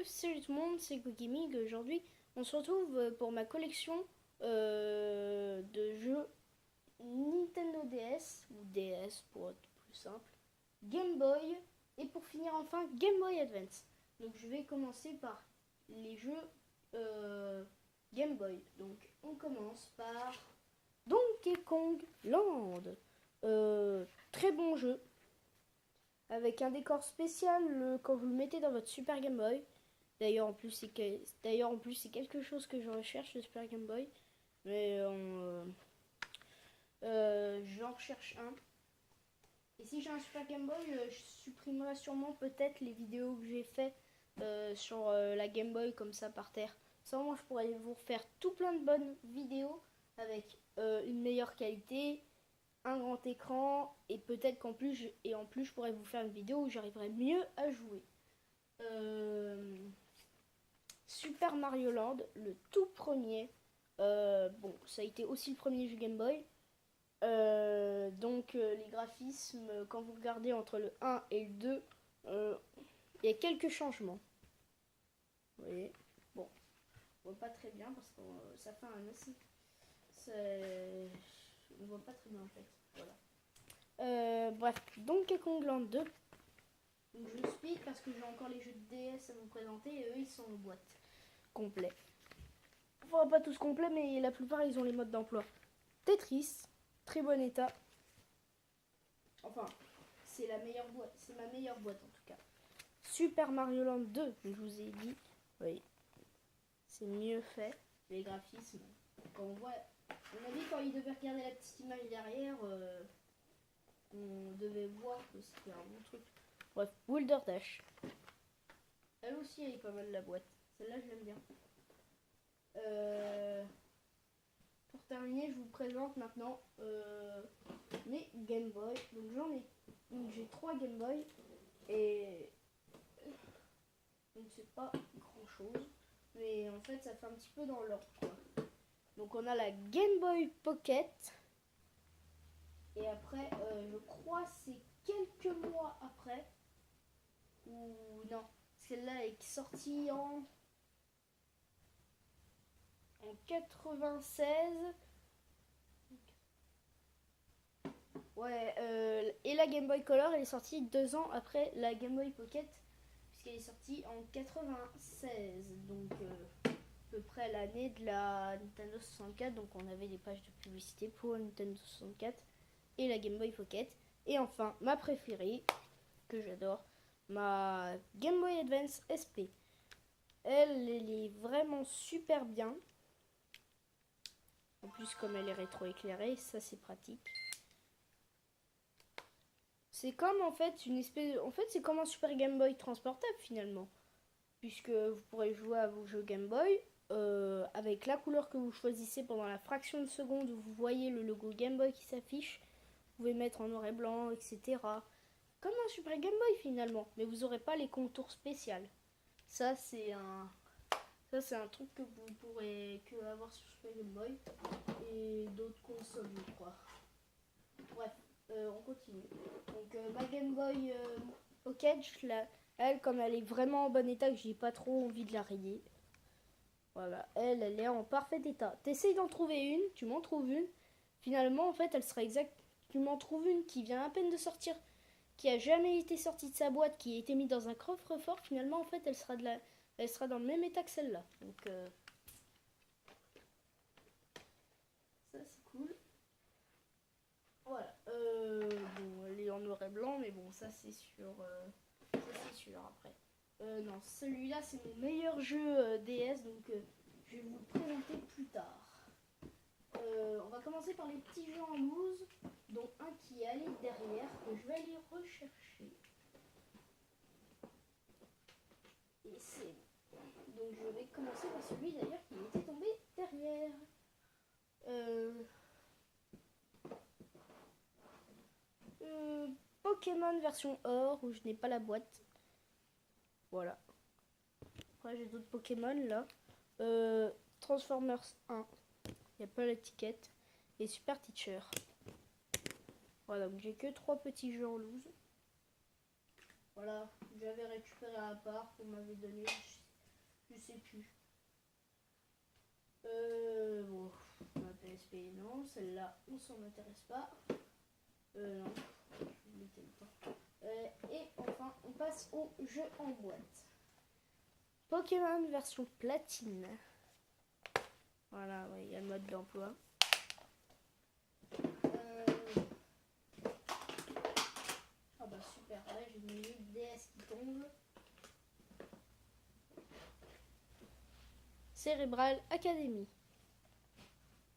salut tout le monde, c'est Gaming. Aujourd'hui, on se retrouve pour ma collection de jeux Nintendo DS, ou DS pour être plus simple, Game Boy, et pour finir enfin Game Boy Advance. Donc je vais commencer par les jeux Game Boy. Donc on commence par Donkey Kong Land. Très bon jeu, avec un décor spécial quand vous le mettez dans votre Super Game Boy. D'ailleurs en plus c'est quelque chose que je recherche, le Super Game Boy. Mais j'en recherche un. Et si j'ai un Super Game Boy, je supprimerai sûrement peut-être les vidéos que j'ai fait sur la Game Boy comme ça par terre. Sans je pourrais vous refaire tout plein de bonnes vidéos avec une meilleure qualité, un grand écran, et peut-être qu'en plus je pourrais vous faire une vidéo où j'arriverai mieux à jouer. Super Mario Land, le tout premier. Bon, ça a été aussi le premier jeu Game Boy. Les graphismes, quand vous regardez entre le 1 et le 2, il y a quelques changements. Vous voyez. Bon, on voit pas très bien parce que ça fait un assez... On voit pas très bien en fait. Voilà. Bref, Donkey Kong Land 2. Donc je speed parce que j'ai encore les jeux de DS à vous présenter et eux ils sont en boîte complet. Enfin pas tous complets mais la plupart ils ont les modes d'emploi. Tetris, très bon état. Enfin, c'est la meilleure boîte, c'est ma meilleure boîte en tout cas. Super Mario Land 2, je vous ai dit. Oui. C'est mieux fait. Les graphismes. Quand on voit. On a dit quand il devait regarder la petite image derrière, on devait voir que c'était un bon truc. Bref, Boulder Dash. Elle aussi, elle est pas mal la boîte. Celle-là, je l'aime bien. Pour terminer, je vous présente maintenant mes Game Boy. Donc j'ai 3 Game Boy et donc c'est pas grand chose, mais en fait ça fait un petit peu dans l'ordre quoi. Donc on a la Game Boy Pocket et après je crois c'est quelques mois après ou non, celle-là est sortie en 96. Ouais, et la Game Boy Color elle est sortie 2 ans après la Game Boy Pocket puisqu'elle est sortie en 96, donc à peu près l'année de la Nintendo 64. Donc on avait des pages de publicité pour la Nintendo 64 et la Game Boy Pocket. Et enfin ma préférée que j'adore, ma Game Boy Advance SP. Elle est vraiment super bien. En plus comme elle est rétro-éclairée, ça c'est pratique. C'est comme en fait une espèce... En fait c'est comme un Super Game Boy transportable finalement. Puisque vous pourrez jouer à vos jeux Game Boy avec la couleur que vous choisissez pendant la fraction de seconde où vous voyez le logo Game Boy qui s'affiche. Vous pouvez mettre en noir et blanc, etc. Comme un Super Game Boy finalement. Mais vous n'aurez pas les contours spéciaux. Ça c'est un truc que vous pourrez avoir sur Super Game Boy et d'autres consoles je crois. Bref, on continue. Donc ma Game Boy Pocket, elle, comme elle est vraiment en bon état, que j'ai pas trop envie de la rayer. Voilà, elle est en parfait état. T'essayes d'en trouver une, tu m'en trouves une. Finalement, en fait, elle sera exacte. Tu m'en trouves une qui vient à peine de sortir, qui a jamais été sortie de sa boîte, qui a été mise dans un coffre-fort. Finalement, en fait, elle sera dans le même état que celle-là. Donc, ça c'est cool. Voilà. Bon, elle est en noir et blanc, mais bon, ça c'est sûr. Après. Non, celui-là c'est mon meilleur jeu DS, donc je vais vous le présenter plus tard. On va commencer par les petits jeux en loose, dont un qui est allé derrière, que je vais aller rechercher. Et c'est... Donc je vais commencer par celui d'ailleurs qui était tombé derrière. Pokémon version or, où je n'ai pas la boîte. Voilà. Après j'ai d'autres Pokémon là. Transformers 1. Il n'y a pas l'étiquette. Et Super Teacher. Voilà, donc j'ai que 3 petits jeux en loose. Voilà, j'avais récupéré à part qu'on m'avait donné. Je sais plus. Bon, la PSP, non. Celle-là, on s'en intéresse pas. Non. Je mettais le temps. Et enfin, on passe au jeu en boîte. Pokémon version platine. Voilà, il y a le mode d'emploi. Ah bah super, là j'ai une DS qui tombe. Cerebral Academy.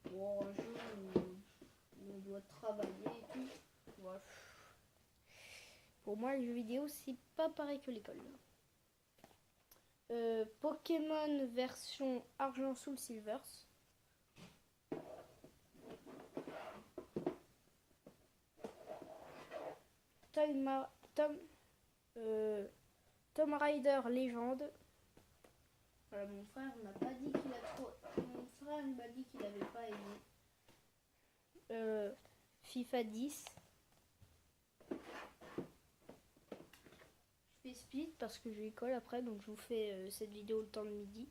Bon, un jeu où on doit travailler et tout. Ouais. Pour moi, les jeux vidéo, c'est pas pareil que l'école. Pokémon version Argent Soul Silvers. Tom Raider Légende. Voilà, mon frère m'a pas dit qu'il a trop. Mon frère m'a dit qu'il avait pas aimé. FIFA 10. Je fais speed parce que j'ai école après, donc je vous fais cette vidéo le temps de midi.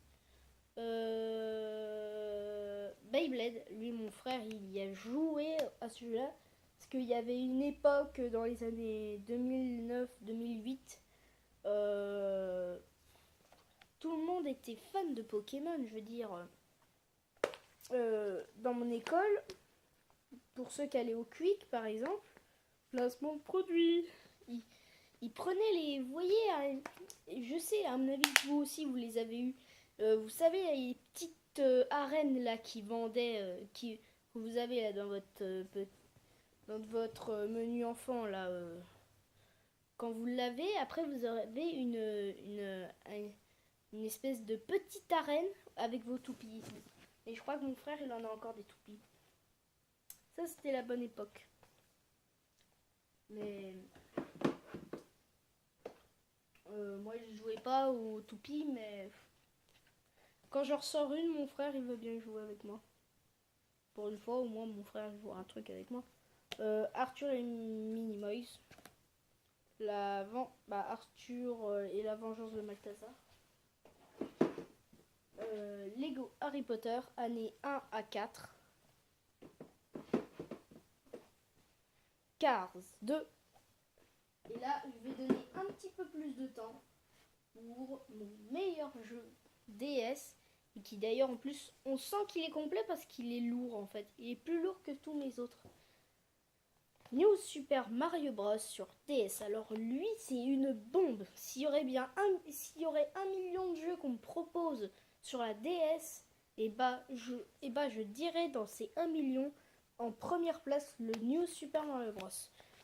Beyblade, lui mon frère il y a joué à ce jeu-là parce qu'il y avait une époque dans les années 2009-2008, tout le monde était fan de Pokémon. Je veux dire, dans mon école, pour ceux qui allaient au Quick par exemple, placement de produits, ils prenaient les, vous voyez, hein, je sais, à mon avis vous aussi vous les avez eu. Vous savez, les petites arènes là qui vendaient, que vous avez là dans votre menu enfant là. Quand vous l'avez, après vous avez une espèce de petite arène avec vos toupies. Et je crois que mon frère il en a encore des toupies. Ça c'était la bonne époque. Mais moi je jouais pas aux toupies, mais quand je ressors une, mon frère il veut bien jouer avec moi. Pour une fois, au moins mon frère joue un truc avec moi. Arthur et Minimoys. Arthur et la vengeance de Maltazar. Lego Harry Potter, années 1 à 4. Cars 2. Et là, je vais donner un petit peu plus de temps pour mon meilleur jeu DS. Et qui d'ailleurs, en plus, on sent qu'il est complet parce qu'il est lourd en fait. Il est plus lourd que tous mes autres. New Super Mario Bros sur DS. Alors lui, c'est une bombe. S'il y aurait un million de jeux qu'on me propose sur la DS, je dirais dans ces 1 million, en première place, le New Super Mario Bros.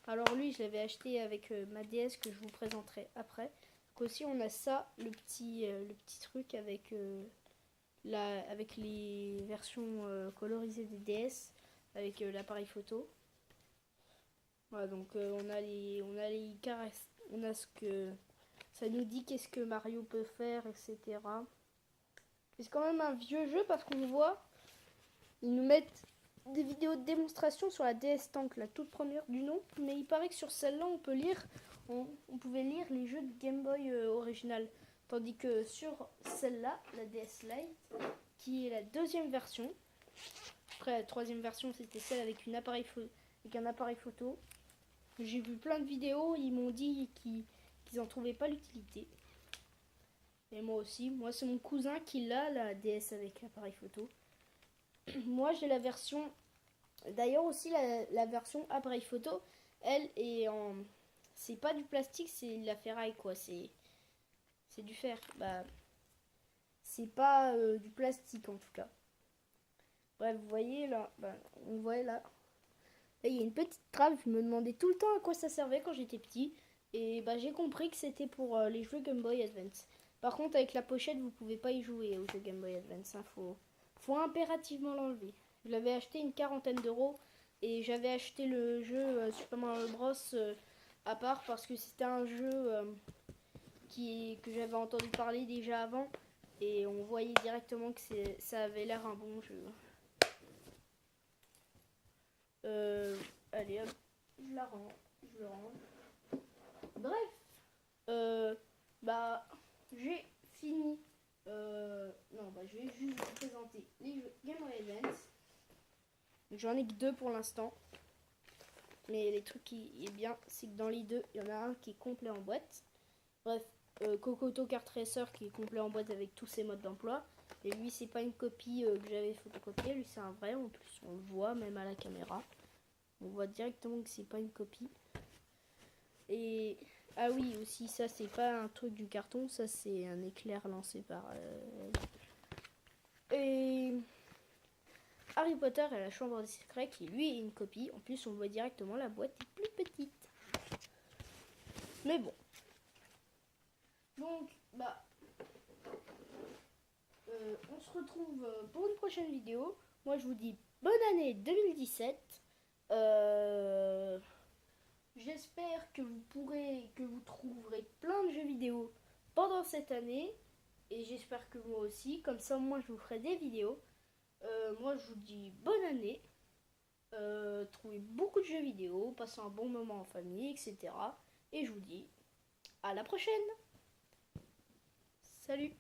Alors lui, je l'avais acheté avec ma DS que je vous présenterai après. Donc aussi, on a ça, le petit truc avec, avec les versions colorisées des DS, avec l'appareil photo. Voilà, donc on a les caresses, on a ce que ça nous dit, qu'est-ce que Mario peut faire, etc. C'est quand même un vieux jeu parce qu'on voit, ils nous mettent des vidéos de démonstration sur la DS Tank, la toute première du nom, mais il paraît que sur celle-là on pouvait lire les jeux de Game Boy original, tandis que sur celle-là, la DS Lite, qui est la deuxième version, après la troisième version c'était celle avec un appareil photo. J'ai vu plein de vidéos, ils m'ont dit qu'ils en trouvaient pas l'utilité. Et moi aussi, moi c'est mon cousin qui l'a, la DS avec l'appareil photo. Moi j'ai la version, d'ailleurs aussi la version appareil photo, elle est en, c'est pas du plastique, c'est de la ferraille quoi, c'est du fer. Bah, c'est pas du plastique en tout cas. Bref, vous voyez là, on voit là. Là, il y a une petite trave, je me demandais tout le temps à quoi ça servait quand j'étais petit. Et j'ai compris que c'était pour les jeux Game Boy Advance. Par contre, avec la pochette, vous pouvez pas y jouer aux jeux Game Boy Advance. Hein. Faut impérativement l'enlever. Je l'avais acheté une quarantaine d'euros. Et j'avais acheté le jeu Super Mario Bros. À part parce que c'était un jeu que j'avais entendu parler déjà avant. Et on voyait directement que ça avait l'air un bon jeu. Allez hop, je la rends, je le rends. Bref, j'ai fini J'en ai que 2 pour l'instant. Mais les trucs qui est bien, c'est que dans les 2, il y en a un qui est complet en boîte. Bref, Kokoto Kart Racer qui est complet en boîte avec tous ses modes d'emploi. Et lui, c'est pas une copie que j'avais photocopiée. Lui, c'est un vrai. En plus, on le voit même à la caméra. On voit directement que c'est pas une copie. Et ah oui, aussi, ça, c'est pas un truc du carton. Ça, c'est un éclair lancé par... Et Harry Potter et la Chambre des Secrets qui, lui, est une copie. En plus, on voit directement la boîte est plus petite. Mais bon. Donc, bah... on se retrouve pour une prochaine vidéo. Moi, je vous dis bonne année 2017. J'espère que vous trouverez plein de jeux vidéo pendant cette année. Et j'espère que moi aussi. Comme ça, moi, je vous ferai des vidéos. Moi, je vous dis bonne année. Trouvez beaucoup de jeux vidéo. Passez un bon moment en famille, etc. Et je vous dis à la prochaine. Salut!